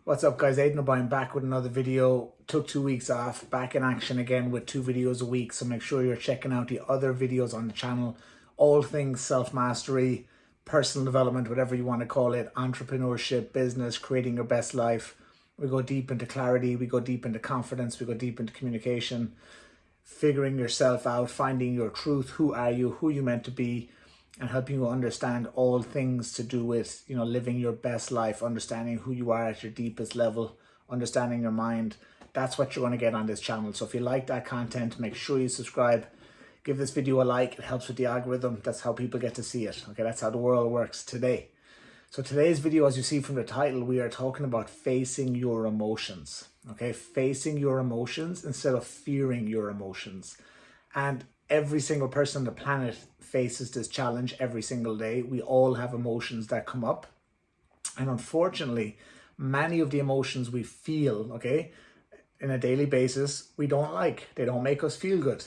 What's up, guys? Aidan O'Brien back with another video. Took 2 weeks off, back in action again with 2 videos a week. So make sure you're checking out the other videos on the channel. All things self-mastery, personal development, whatever you want to call it, entrepreneurship, business, creating your best life. We go deep into clarity, we go deep into confidence, we go deep into communication, figuring yourself out, finding your truth, who are you, who you meant to be, and helping you understand all things to do with, living your best life, understanding who you are at your deepest level, understanding your mind. That's what you're going to get on this channel. So if you like that content, make sure you subscribe. Give this video a like. It helps with the algorithm. That's how people get to see it. Okay, that's how the world works today. So today's video, as you see from the title, we are talking about facing your emotions. Okay, facing your emotions instead of fearing your emotions. And every single person on the planet faces this challenge every single day. We all have emotions that come up. And unfortunately, many of the emotions we feel, okay, in a daily basis, we don't like. They don't make us feel good.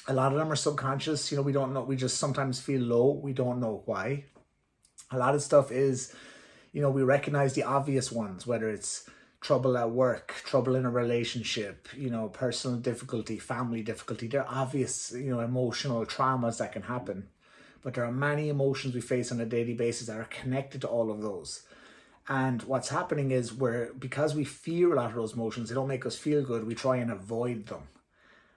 A lot of them are subconscious. We don't know. We just sometimes feel low. We don't know why. A lot of stuff is, we recognize the obvious ones, whether it's trouble at work, trouble in a relationship, personal difficulty, family difficulty. They're obvious, emotional traumas that can happen. But there are many emotions we face on a daily basis that are connected to all of those. And what's happening is because we fear a lot of those emotions, they don't make us feel good, we try and avoid them.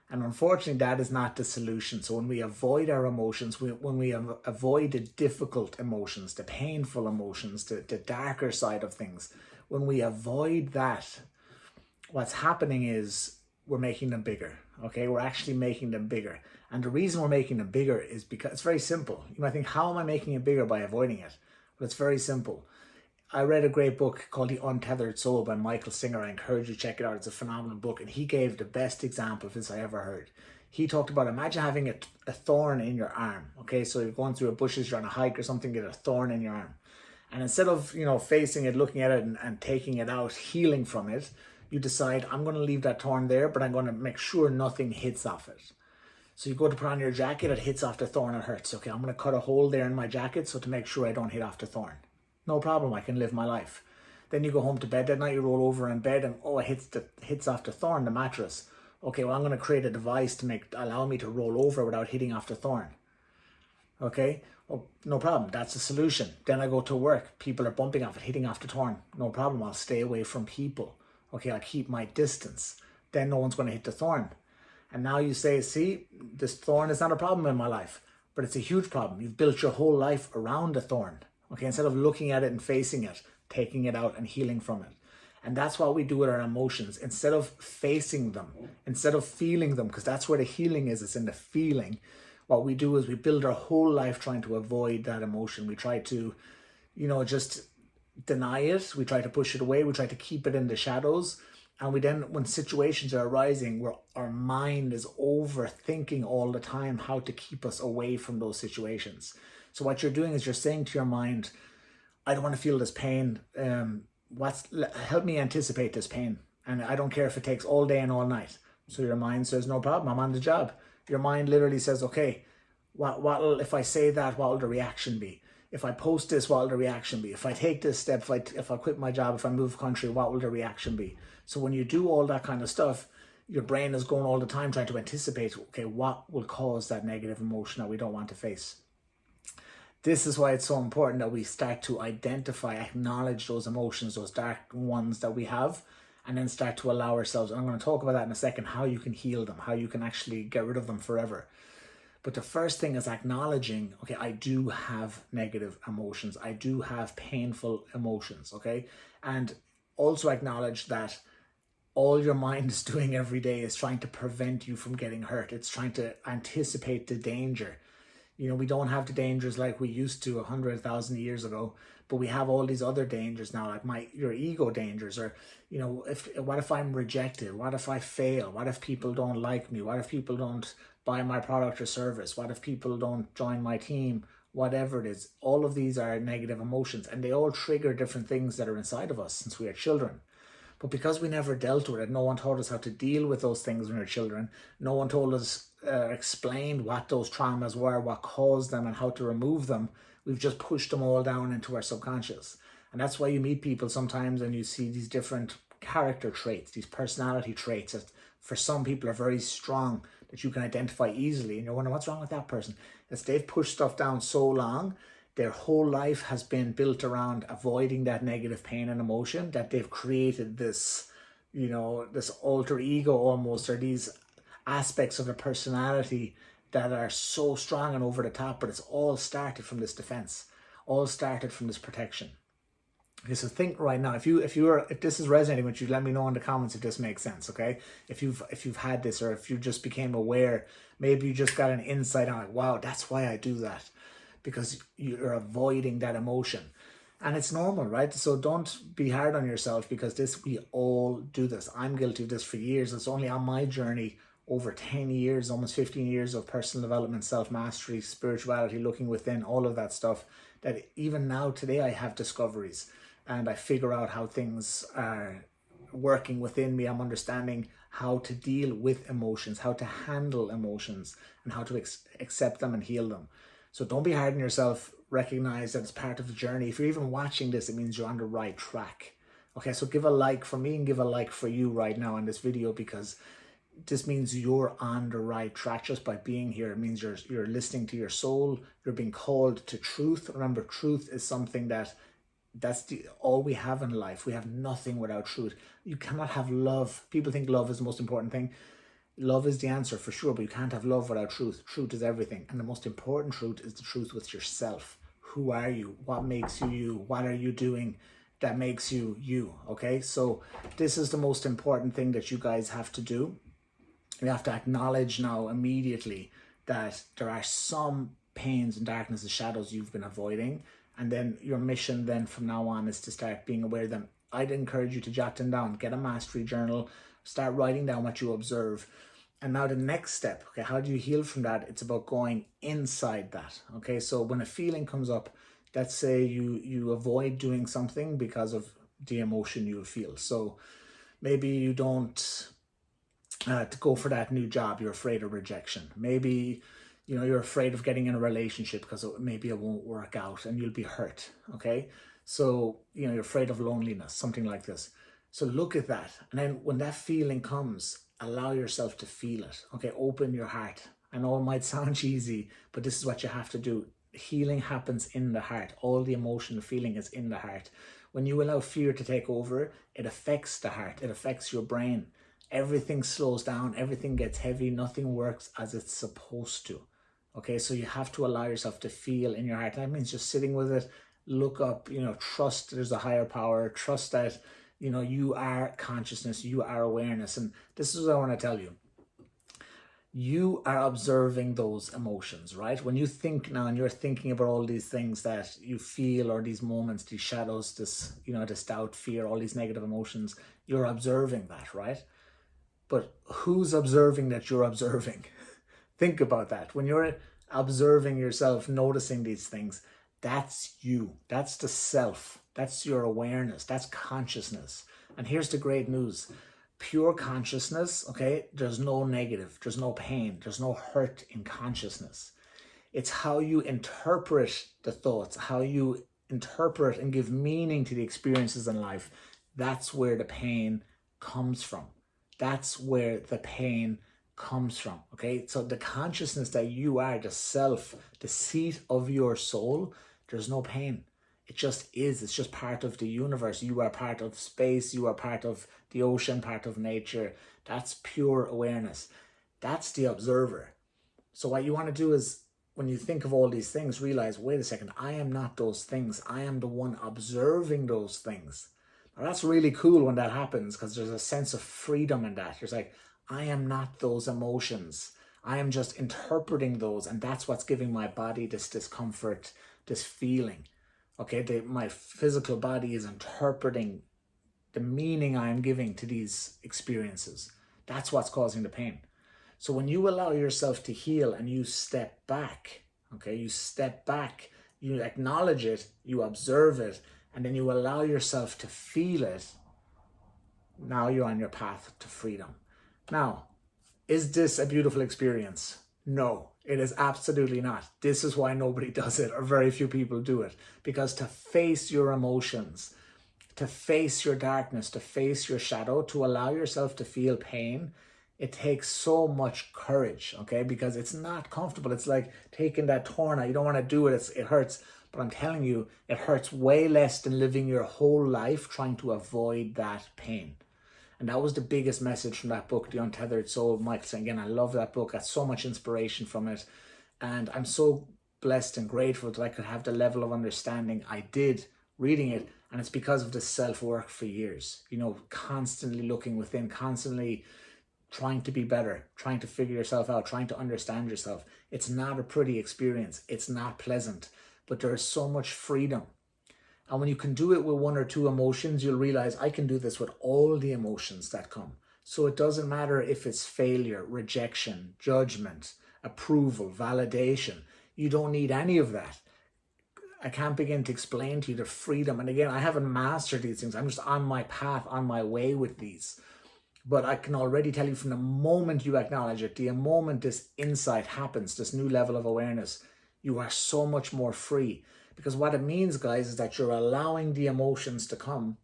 And unfortunately, that is not the solution. So when we avoid our emotions, when we avoid the difficult emotions, the painful emotions, the darker side of things, when we avoid that, what's happening is we're making them bigger, okay? We're actually making them bigger. And the reason we're making them bigger is because it's very simple. You might think, how am I making it bigger by avoiding it? But it's very simple. I read a great book called The Untethered Soul by Michael Singer. I encourage you to check it out. It's a phenomenal book. And he gave the best example of this I ever heard. He talked about, imagine having a thorn in your arm. Okay, so you're going through a bushes, you're on a hike or something, you get a thorn in your arm. And instead of, facing it, looking at it and taking it out, healing from it, you decide, I'm going to leave that thorn there, but I'm going to make sure nothing hits off it. So you go to put on your jacket, it hits off the thorn, it hurts. Okay, I'm going to cut a hole there in my jacket so to make sure I don't hit off the thorn. No problem, I can live my life. Then you go home to bed that night, you roll over in bed and it hits off the thorn, the mattress. Okay, well, I'm going to create a device to allow me to roll over without hitting off the thorn. Okay, well, no problem, that's the solution. Then I go to work, people are bumping off it, hitting off the thorn. No problem, I'll stay away from people. Okay, I'll keep my distance. Then no one's going to hit the thorn. And now you say, see, this thorn is not a problem in my life, but it's a huge problem. You've built your whole life around the thorn. Okay, instead of looking at it and facing it, taking it out and healing from it. And that's what we do with our emotions. Instead of facing them, instead of feeling them, because that's where the healing is, it's in the feeling. What we do is we build our whole life trying to avoid that emotion. We try to, just deny it. We try to push it away. We try to keep it in the shadows. And we then, when situations are arising, where our mind is overthinking all the time how to keep us away from those situations. So what you're doing is you're saying to your mind, I don't want to feel this pain. Help me anticipate this pain. And I don't care if it takes all day and all night. So your mind says, no problem, I'm on the job. Your mind literally says, okay, if I say that, what will the reaction be? If I post this, what will the reaction be? If I take this step, if I quit my job, if I move country, what will the reaction be? So when you do all that kind of stuff, your brain is going all the time trying to anticipate, okay, what will cause that negative emotion that we don't want to face? This is why it's so important that we start to identify, acknowledge those emotions, those dark ones that we have, and then start to allow ourselves, and I'm going to talk about that in a second, how you can heal them, how you can actually get rid of them forever. But the first thing is acknowledging, okay, I do have negative emotions. I do have painful emotions, okay? And also acknowledge that all your mind is doing every day is trying to prevent you from getting hurt. It's trying to anticipate the danger. We don't have the dangers like we used to 100,000 years ago, but we have all these other dangers now, like your ego dangers, or, what if I'm rejected? What if I fail? What if people don't like me? What if people don't buy my product or service? What if people don't join my team? Whatever it is, all of these are negative emotions, and they all trigger different things that are inside of us since we are children. But because we never dealt with it, no one taught us how to deal with those things when we were children. No one told us, explained what those traumas were, what caused them, and how to remove them. We've just pushed them all down into our subconscious. And that's why you meet people sometimes and you see these different character traits, these personality traits that for some people are very strong, that you can identify easily. And you're wondering, what's wrong with that person? It's they've pushed stuff down so long, their whole life has been built around avoiding that negative pain and emotion, that they've created this, this alter ego almost, or these aspects of a personality that are so strong and over the top, but it's all started from this defense, all started from this protection. Okay, so think right now, if this is resonating with you, let me know in the comments if this makes sense. Okay, if you've had this, or if you just became aware, maybe you just got an insight on like, wow, that's why I do that, because you're avoiding that emotion. And it's normal, right? So don't be hard on yourself, because we all do this. I'm guilty of this for years. It's only on my journey over 10 years, almost 15 years of personal development, self-mastery, spirituality, looking within, all of that stuff, that even now today I have discoveries and I figure out how things are working within me. I'm understanding how to deal with emotions, how to handle emotions, and how to accept them and heal them. So don't be hard on yourself. Recognize that it's part of the journey. If you're even watching this, it means you're on the right track. Okay, so give a like for me and give a like for you right now on this video, because this means you're on the right track just by being here. It means you're listening to your soul. You're being called to truth. Remember, truth is something that's all we have in life. We have nothing without truth. You cannot have love. People think love is the most important thing. Love is the answer for sure, but you can't have love without truth. Truth is everything. And the most important truth is the truth with yourself. Who are you? What makes you you? What are you doing that makes you you? Okay, so this is the most important thing that you guys have to do. You have to acknowledge now immediately that there are some pains and darkness and shadows you've been avoiding. And then your mission then from now on is to start being aware of them. I'd encourage you to jot them down. Get a mastery journal. Start writing down what you observe. And now the next step, okay, how do you heal from that? It's about going inside that. Okay, so when a feeling comes up, let's say you avoid doing something because of the emotion you feel. So maybe you don't to go for that new job, you're afraid of rejection. Maybe you're afraid of getting in a relationship because maybe it won't work out and you'll be hurt. Okay, so you're afraid of loneliness, something like this. So look at that, and then when that feeling comes, allow yourself to feel it. Okay, open your heart. I know it might sound cheesy, but this is what you have to do. Healing happens in the heart. All the emotional feeling is in the heart. When you allow fear to take over, it affects the heart. It affects your brain. Everything slows down. Everything gets heavy. Nothing works as it's supposed to. Okay, so you have to allow yourself to feel in your heart. That means just sitting with it. Look up, trust there's a higher power. Trust that, you are consciousness. You are awareness. And this is what I want to tell you. You are observing those emotions, right? When you think now and you're thinking about all these things that you feel, or these moments, these shadows, this, this doubt, fear, all these negative emotions, you're observing that, right? But who's observing that you're observing? Think about that. When you're observing yourself, noticing these things, that's you. That's the self. That's your awareness. That's consciousness. And here's the great news. Pure consciousness, okay, there's no negative, there's no pain, there's no hurt in consciousness. It's how you interpret the thoughts, how you interpret and give meaning to the experiences in life. That's where the pain comes from. That's where the pain comes from, okay? So the consciousness that you are, the self, the seat of your soul, there's no pain. It just is. It's just part of the universe. You are part of space. You are part of the ocean, part of nature. That's pure awareness. That's the observer. So what you want to do is, when you think of all these things, realize, wait a second, I am not those things. I am the one observing those things. Now that's really cool when that happens, because there's a sense of freedom in that. There's like, I am not those emotions. I am just interpreting those. And that's what's giving my body this discomfort, this feeling. Okay, my physical body is interpreting the meaning I am giving to these experiences. That's what's causing the pain. So when you allow yourself to heal and you step back, okay, you step back, you acknowledge it, you observe it, and then you allow yourself to feel it, now you're on your path to freedom. Now, is this a beautiful experience? No, it is absolutely not. This is why nobody does it, or very few people do it. Because to face your emotions, to face your darkness, to face your shadow, to allow yourself to feel pain, it takes so much courage, okay? Because it's not comfortable. It's like taking that thorn out. You don't want to do it. It hurts. But I'm telling you, it hurts way less than living your whole life trying to avoid that pain. And that was the biggest message from that book, The Untethered Soul, Michael. Again, I love that book. Got so much inspiration from it. And I'm so blessed and grateful that I could have the level of understanding I did reading it. And it's because of the self-work for years. You know, constantly looking within, constantly trying to be better, trying to figure yourself out, trying to understand yourself. It's not a pretty experience. It's not pleasant. But there is so much freedom. And when you can do it with one or two emotions, you'll realize I can do this with all the emotions that come. So it doesn't matter if it's failure, rejection, judgment, approval, validation. You don't need any of that. I can't begin to explain to you the freedom. And again, I haven't mastered these things. I'm just on my path, on my way with these. But I can already tell you from the moment you acknowledge it, the moment this insight happens, this new level of awareness, you are so much more free. Because what it means, guys, is that you're allowing the emotions to come.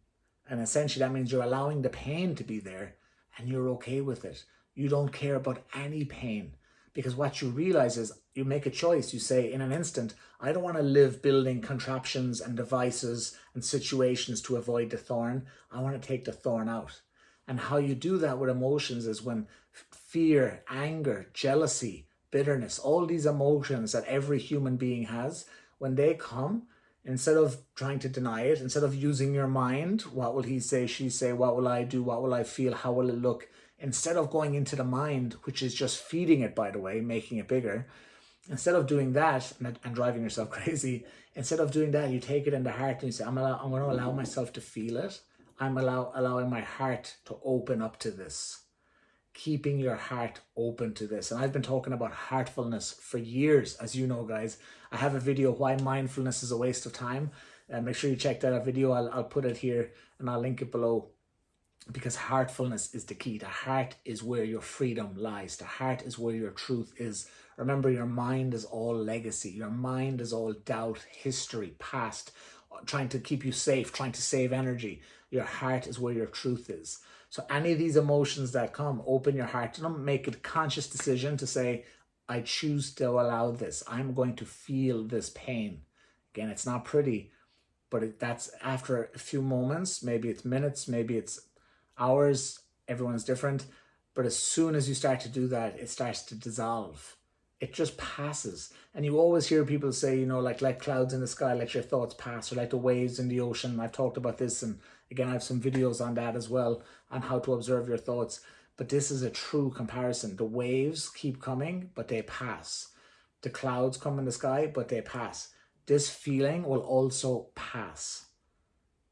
And essentially that means you're allowing the pain to be there and you're okay with it. You don't care about any pain. Because what you realize is you make a choice. You say in an instant, I don't want to live building contraptions and devices and situations to avoid the thorn. I want to take the thorn out. And how you do that with emotions is when fear, anger, jealousy, bitterness, all these emotions that every human being has, when they come, instead of trying to deny it, instead of using your mind, what will he say, she say, what will I do, what will I feel, how will it look, instead of going into the mind, which is just feeding it, by the way, making it bigger, instead of doing that and driving yourself crazy, instead of doing that, you take it in the heart and you say, I'm going to allow myself to feel it. I'm allowing my heart to open up to this. Keeping your heart open to this. And I've been talking about heartfulness for years, as you know, guys. I have a video, Why Mindfulness is a Waste of Time. Make sure you check that out video. I'll put it here and I'll link it below. Because heartfulness is the key. The heart is where your freedom lies. The heart is where your truth is. Remember, your mind is all legacy. Your mind is all doubt, history, past, trying to keep you safe, trying to save energy. Your heart is where your truth is. So any of these emotions that come, open your heart to them, make a conscious decision to say, I choose to allow this. I'm going to feel this pain. Again, it's not pretty, but that's after a few moments, maybe it's minutes, maybe it's hours, everyone's different. But as soon as you start to do that, it starts to dissolve. It just passes. And you always hear people say, you know, like clouds in the sky, let your thoughts pass, or like the waves in the ocean. I've talked about this, and again, I have some videos on that as well, on how to observe your thoughts. But this is a true comparison. The waves keep coming, but they pass. The clouds come in the sky, but they pass. This feeling will also pass.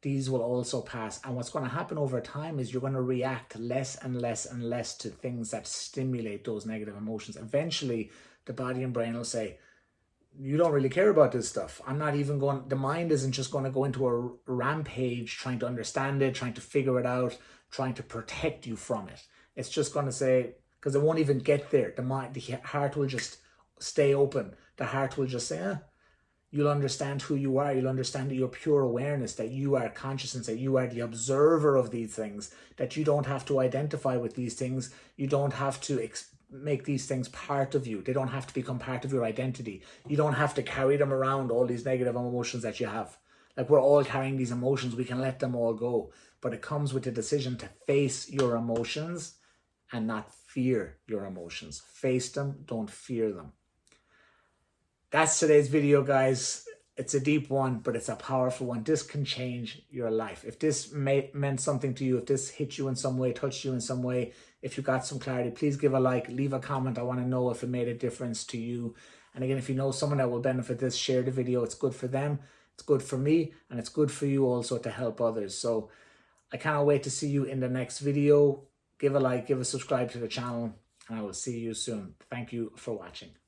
These will also pass. And what's going to happen over time is you're going to react less and less and less to things that stimulate those negative emotions. Eventually, the body and brain will say, you don't really care about this stuff. I'm not even going, the mind isn't just going to go into a rampage trying to understand it, trying to figure it out, trying to protect you from it. It's just going to say, because it won't even get there. The heart will just stay open. The heart will just say, you'll understand who you are. You'll understand your pure awareness, that you are consciousness, that you are the observer of these things, that you don't have to identify with these things. You don't have to make these things part of you. They don't have to become part of your identity. You don't have to carry them around, all these negative emotions that you have. Like, we're all carrying these emotions. We can let them all go. But it comes with the decision to face your emotions and not fear your emotions. Face them, don't fear them. That's today's video, guys. It's a deep one, but it's a powerful one. This can change your life. If this meant something to you, if this hit you in some way, touched you in some way, if you got some clarity, please give a like, leave a comment. I want to know if it made a difference to you. And again, if you know someone that will benefit this, share the video. It's good for them, it's good for me, and it's good for you also to help others. So I cannot wait to see you in the next video. Give a like, give a subscribe to the channel, and I will see you soon. Thank you for watching.